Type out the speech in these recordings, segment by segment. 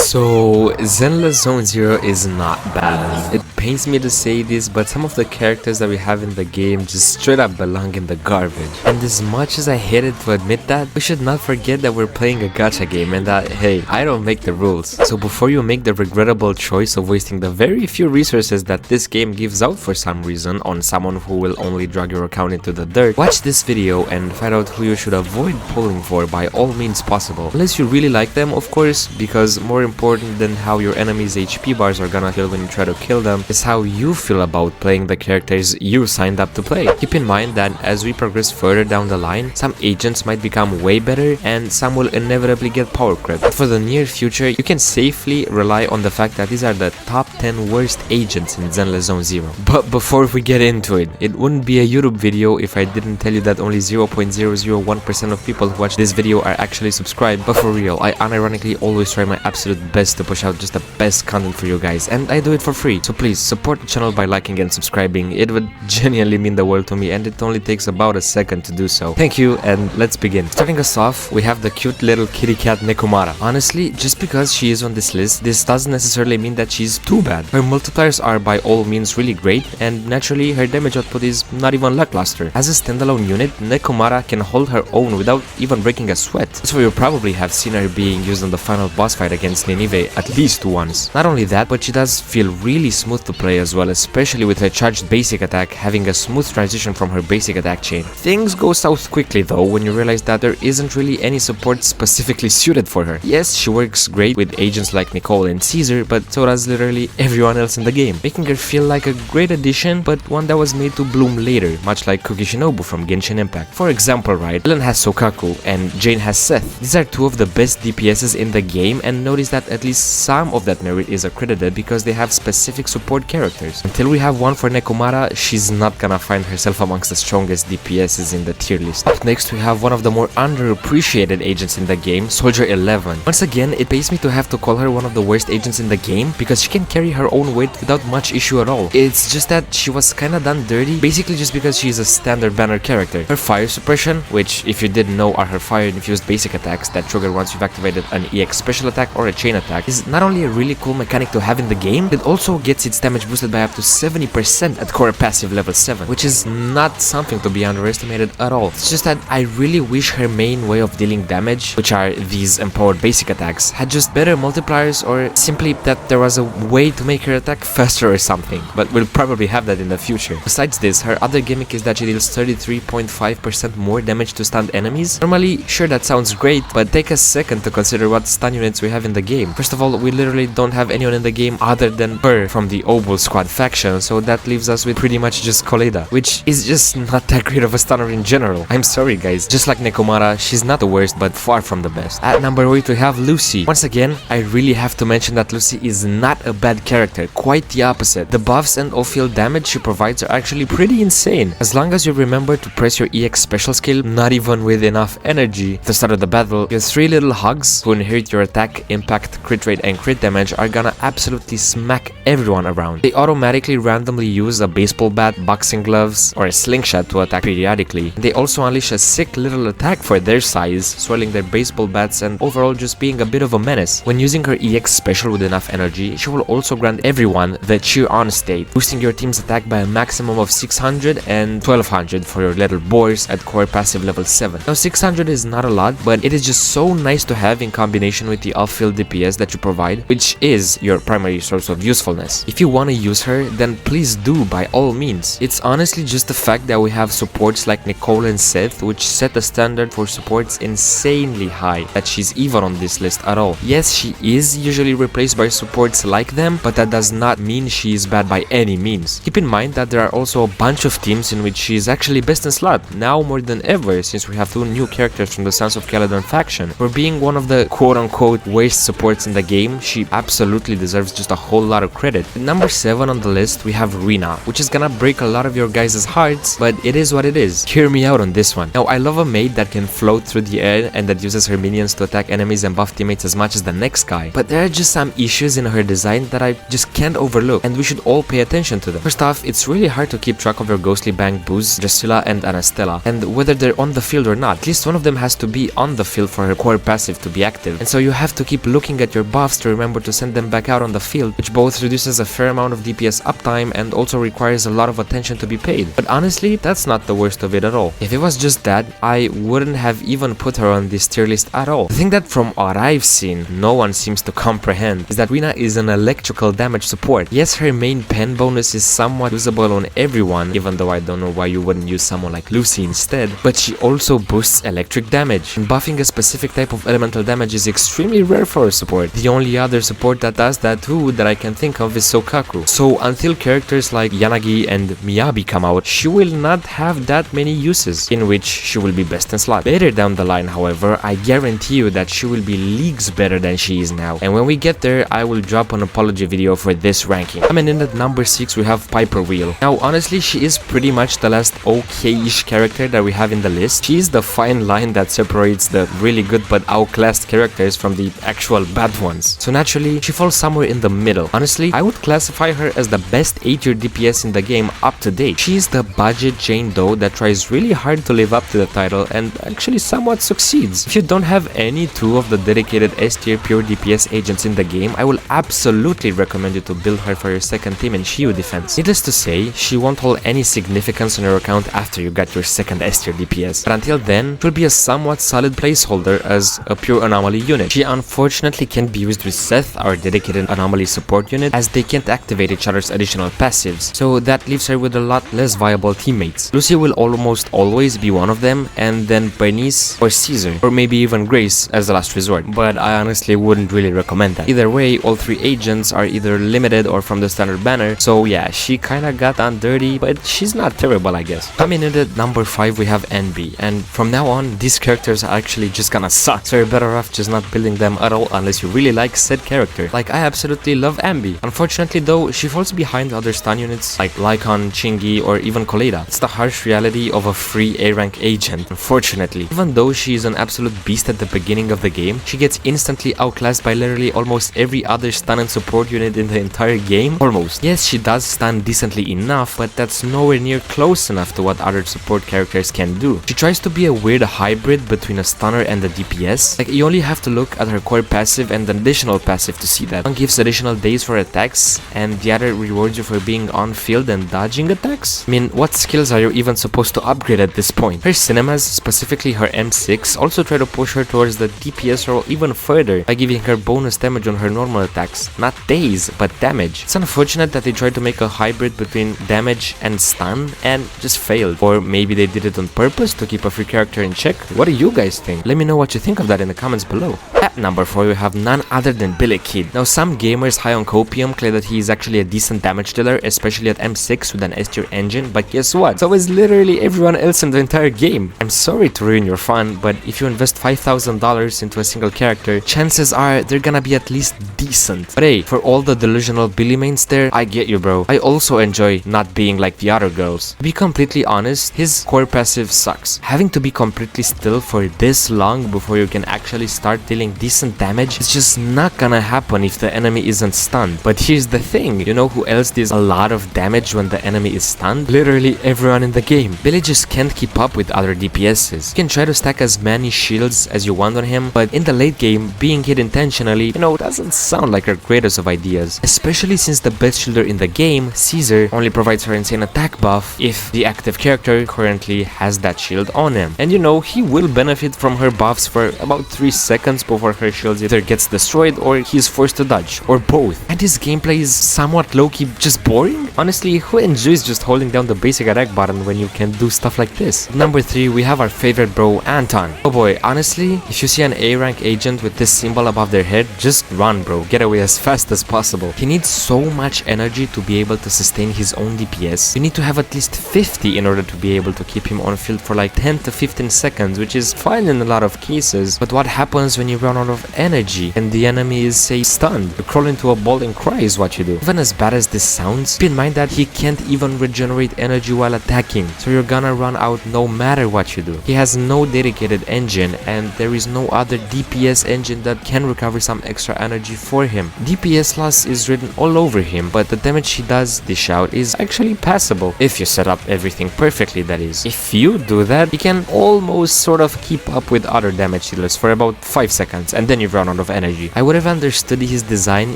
So, Zenless Zone Zero is not bad. It pains me to say this, but some of the characters that we have in the game just straight up belong in the garbage. And as much as I hated to admit that, we should not forget that we're playing a gacha game and that, hey, I don't make the rules. So before you make the regrettable choice of wasting the very few resources that this game gives out for some reason on someone who will only drag your account into the dirt, watch this video and find out who you should avoid pulling for by all means possible. Unless you really like them, of course, because more important than how your enemy's HP bars are gonna feel when you try to kill them is how you feel about playing the characters you signed up to play. Keep in mind that as we progress further down the line, some agents might become way better and some will inevitably get power creep. But for the near future, you can safely rely on the fact that these are the top 10 worst agents in Zenless Zone Zero. But before we get into it, it wouldn't be a YouTube video if I didn't tell you that only 0.001% of people who watch this video are actually subscribed. But for real, I unironically always try my absolute best to push out just the best content for you guys, and I do it for free. So please support the channel by liking and subscribing. It would genuinely mean the world to me, and it only takes about a second to do so. Thank you, and let's begin. Starting us off, we have the cute little kitty cat Nekomara. Honestly, just because she is on this list, this doesn't necessarily mean that she's too bad. Her multipliers are by all means really great, and naturally her damage output is not even lackluster. As a standalone unit, Nekomara can hold her own without even breaking a sweat. So you probably have seen her being used on the final boss fight against Ninive at least once. Not only that, but she does feel really smooth to play as well, especially with her charged basic attack having a smooth transition from her basic attack chain. Things go south quickly though when you realize that there isn't really any support specifically suited for her. Yes, she works great with agents like Nicole and Caesar, but so does literally everyone else in the game, making her feel like a great addition, but one that was made to bloom later, much like Kuki Shinobu from Genshin Impact. For example, right, Ellen has Sokaku and Jane has Seth. These are two of the best DPSs in the game, and notice that at least some of that merit is accredited because they have specific support characters. Until we have one for Nekomara, she's not gonna find herself amongst the strongest DPSs in the tier list. Up next, we have one of the more underappreciated agents in the game, Soldier 11. Once again, it pains me to have to call her one of the worst agents in the game because she can carry her own weight without much issue at all. It's just that she was kinda done dirty, basically just because she's a standard banner character. Her fire suppression, which if you didn't know are her fire infused basic attacks that trigger once you've activated an EX special attack or a chain attack, is not only a really cool mechanic to have in the game, it also gets its damage boosted by up to 70% at core passive level 7, which is not something to be underestimated at all. It's just that I really wish her main way of dealing damage, which are these empowered basic attacks, had just better multipliers, or simply that there was a way to make her attack faster or something, but we'll probably have that in the future. Besides this, her other gimmick is that she deals 33.5% more damage to stunned enemies. Normally, sure, that sounds great, but take a second to consider what stun units we have in the game. First of all, we literally don't have anyone in the game other than her from the Obul Squad faction, so that leaves us with pretty much just Koleda, which is just not that great of a stunner in general. I'm sorry guys, just like Nekomara, she's not the worst, but far from the best. At number 8 we have Lucy. Once again, I really have to mention that Lucy is not a bad character, quite the opposite. The buffs and off-field damage she provides are actually pretty insane. As long as you remember to press your EX special skill, not even with enough energy, at the start of the battle, your 3 little hugs who inherit your attack, impact, crit rate and crit damage are gonna absolutely smack everyone around. They automatically randomly use a baseball bat, boxing gloves, or a slingshot to attack periodically. They also unleash a sick little attack for their size, swelling their baseball bats and overall just being a bit of a menace. When using her EX special with enough energy, she will also grant everyone the cheer on state, boosting your team's attack by a maximum of 600 and 1200 for your little boars at core passive level 7. Now 600 is not a lot, but it is just so nice to have in combination with the off-field DPS that you provide, which is your primary source of usefulness. If you want to use her, then please do by all means. It's honestly just the fact that we have supports like Nicole and Seth, which set the standard for supports insanely high, that she's even on this list at all. Yes, she is usually replaced by supports like them, but that does not mean she is bad by any means. Keep in mind that there are also a bunch of teams in which she is actually best in slot, now more than ever since we have 2 new characters from the Sons of Caledon faction. For being one of the quote-unquote worst supports in the game, she absolutely deserves just a whole lot of credit. At number 7 on the list, we have Rina, which is gonna break a lot of your guys' hearts, but it is what it is. Hear me out on this one. Now, I love a maid that can float through the air and that uses her minions to attack enemies and buff teammates as much as the next guy, but there are just some issues in her design that I just can't overlook, and we should all pay attention to them. First off, it's really hard to keep track of your ghostly bank boos, Drusilla and Anastella, and whether they're on the field or not. At least one of them has to be on the field for her core passive to be active, and so you have to keep looking looking at your buffs to remember to send them back out on the field, which both reduces a fair amount of DPS uptime and also requires a lot of attention to be paid. But honestly, that's not the worst of it at all. If it was just that, I wouldn't have even put her on this tier list at all. The thing that from what I've seen, no one seems to comprehend is that Rina is an electrical damage support. Yes, her main pen bonus is somewhat usable on everyone, even though I don't know why you wouldn't use someone like Lucy instead, but she also boosts electric damage, and buffing a specific type of elemental damage is extremely rare for a support. The only other support that does that too that I can think of is Sokaku. So until characters like Yanagi and Miyabi come out, she will not have that many uses in which she will be best in slot. Later down the line, however, I guarantee you that she will be leagues better than she is now, and when we get there, I will drop an apology video for this ranking. Coming in at number 6, we have Piper Wheel. Now honestly, she is pretty much the last okay-ish character that we have in the list. She is the fine line that separates the really good but outclassed characters from the actual bad ones. So naturally, she falls somewhere in the middle. Honestly, I would classify her as the best 8-tier DPS in the game up to date. She is the budget Jane Doe that tries really hard to live up to the title and actually somewhat succeeds. If you don't have any two of the dedicated S-tier pure DPS agents in the game, I will absolutely recommend you to build her for your second team in Shiyu defense. Needless to say, she won't hold any significance on your account after you got your second S-tier DPS, but until then, she'll be a somewhat solid placeholder as a pure anomaly unit. She unfortunately can't be used with Seth, our dedicated anomaly support unit, as they can't activate each other's additional passives, so that leaves her with a lot less viable teammates. Lucy will almost always be one of them, and then Bernice or Caesar, or maybe even Grace as the last resort, but I honestly wouldn't really recommend that. Either way, all three agents are either limited or from the standard banner, so yeah, she kinda got done dirty, but she's not terrible, I guess. Coming in at number 5, we have NB, and from now on, these characters are actually just gonna suck, so you're better off just not building them at all unless you really like said character. Like, I absolutely love Ambi. Unfortunately though, she falls behind other stun units like Lycon, Chingy, or even Koleda. It's the harsh reality of a free A rank agent, unfortunately. Even though she is an absolute beast at the beginning of the game, she gets instantly outclassed by literally almost every other stun and support unit in the entire game. Almost. Yes, she does stun decently enough, but that's nowhere near close enough to what other support characters can do. She tries to be a weird hybrid between a stunner and a DPS. Like, you only have to look at her core passive and an additional passive to see that. One gives additional days for attacks, and the other rewards you for being on field and dodging attacks. I mean, what skills are you even supposed to upgrade at this point? Her cinemas, specifically her M6, also try to push her towards the DPS role even further by giving her bonus damage on her normal attacks. Not days, but damage. It's unfortunate that they tried to make a hybrid between damage and stun and just failed. Or maybe they did it on purpose to keep a free character in check. What do you guys think? Let me know what you think of that in the comments below. At number 4, we have none other than Billy Kid. Now, some gamers high on Copium claim that he is actually a decent damage dealer, especially at M6 with an S-tier engine, but guess what? So is literally everyone else in the entire game. I'm sorry to ruin your fun, but if you invest $5,000 into a single character, chances are they're gonna be at least decent. But hey, for all the delusional Billy mains there, I get you, bro. I also enjoy not being like the other girls. To be completely honest, his core passive sucks. Having to be completely still for this long before you can actually start dealing decent damage is just not gonna happen if the enemy isn't stunned. But here's the thing, you know who else deals a lot of damage when the enemy is stunned? Literally everyone in the game. Billy just can't keep up with other DPSs. You can try to stack as many shields as you want on him, but in the late game, being hit intentionally, doesn't sound like her greatest of ideas. Especially since the best shielder in the game, Caesar, only provides her insane attack buff if the active character currently has that shield on him. And he will benefit from her buffs for about 3 seconds before her shield either gets destroyed or he's forced to dodge, or both. And his gameplay is somewhat low-key just boring. Honestly, who enjoys just holding down the basic attack button when you can do stuff like this? Number 3, we have our favorite bro, Anton. Oh boy, honestly, if you see an A rank agent with this symbol above their head, just run, bro. Get away as fast as possible. He needs so much energy to be able to sustain his own DPS. You need to have at least 50 in order to be able to keep him on field for like 10 to 15 seconds, which is fine in a lot of cases. But what happens when you run out of energy and the enemy is, say, stunned? You crawl into a ball and cry is what you do. Even as bad as this sounds, keep in mind that he can't even regenerate energy while attacking, so you're gonna run out no matter what you do. He has no dedicated engine, and there is no other DPS engine that can recover some extra energy for him. DPS loss is written all over him, but the damage he does dish out is actually passable, if you set up everything perfectly, that is. If you do that, he can almost sort of keep up with other damage dealers for about 5 seconds, and then you run out of of energy. I would have understood his design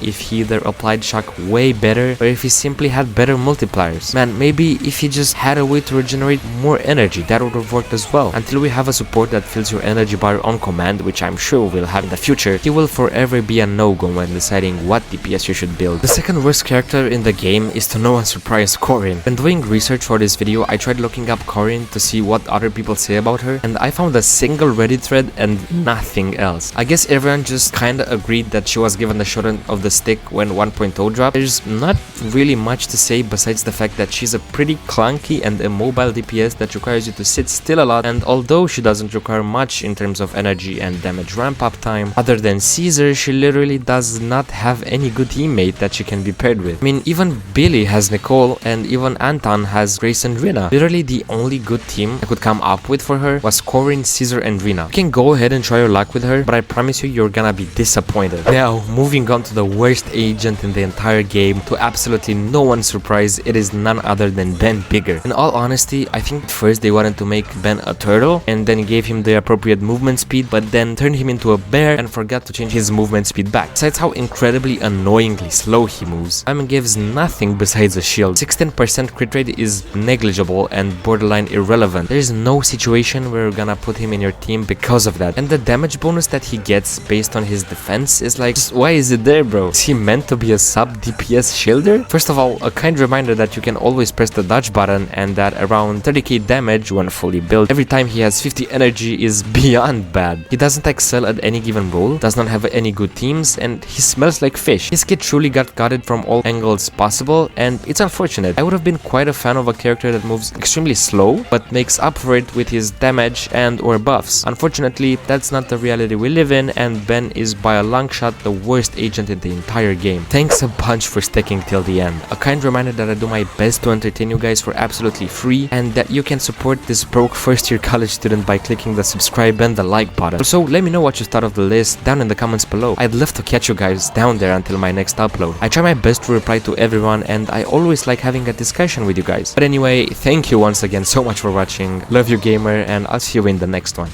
if he either applied shock way better or if he simply had better multipliers. Man, maybe if he just had a way to regenerate more energy, that would have worked as well. Until we have a support that fills your energy bar on command, which I'm sure we'll have in the future, he will forever be a no-go when deciding what DPS you should build. The second worst character in the game is, to no one's surprise, Corrin. When doing research for this video, I tried looking up Corrin to see what other people say about her, and I found a single Reddit thread and nothing else. I guess everyone just kinda agreed that she was given the short end of the stick when 1.0 dropped. There's not really much to say besides the fact that she's a pretty clunky and immobile DPS that requires you to sit still a lot, and although she doesn't require much in terms of energy and damage ramp up time, other than Caesar, she literally does not have any good teammate that she can be paired with. I mean, even Billy has Nicole, and even Anton has Grace and Rina. Literally the only good team I could come up with for her was Corrin, Caesar and Rina. You can go ahead and try your luck with her, but I promise you, you're gonna be disappointed. Now, moving on to the worst agent in the entire game, to absolutely no one's surprise, it is none other than Ben Bigger. In all honesty, I think at first they wanted to make Ben a turtle and then gave him the appropriate movement speed, but then turned him into a bear and forgot to change his movement speed back. Besides how incredibly annoyingly slow he moves, Simon gives nothing besides a shield. 16% crit rate is negligible and borderline irrelevant. There is no situation where you're gonna put him in your team because of that. And the damage bonus that he gets based on his defense is like, why is it there, bro? Is he meant to be a sub DPS shielder? First of all, a kind reminder that you can always press the dodge button and that around 30k damage when fully built every time he has 50 energy is beyond bad. He doesn't excel at any given role, does not have any good teams, and he smells like fish. His kit truly got gutted from all angles possible, and it's unfortunate. I would have been quite a fan of a character that moves extremely slow but makes up for it with his damage and or buffs. Unfortunately, that's not the reality we live in, and Ben is by a long shot the worst agent in the entire game. Thanks a bunch for sticking till the end. A kind reminder that I do my best to entertain you guys for absolutely free, and that you can support this broke first year college student by clicking the subscribe and the like button. So let me know what you thought of the list down in the comments below. I'd love to catch you guys down there until my next upload. I try my best to reply to everyone, and I always like having a discussion with you guys. But anyway, thank you once again so much for watching. Love you, gamer, and I'll see you in the next one.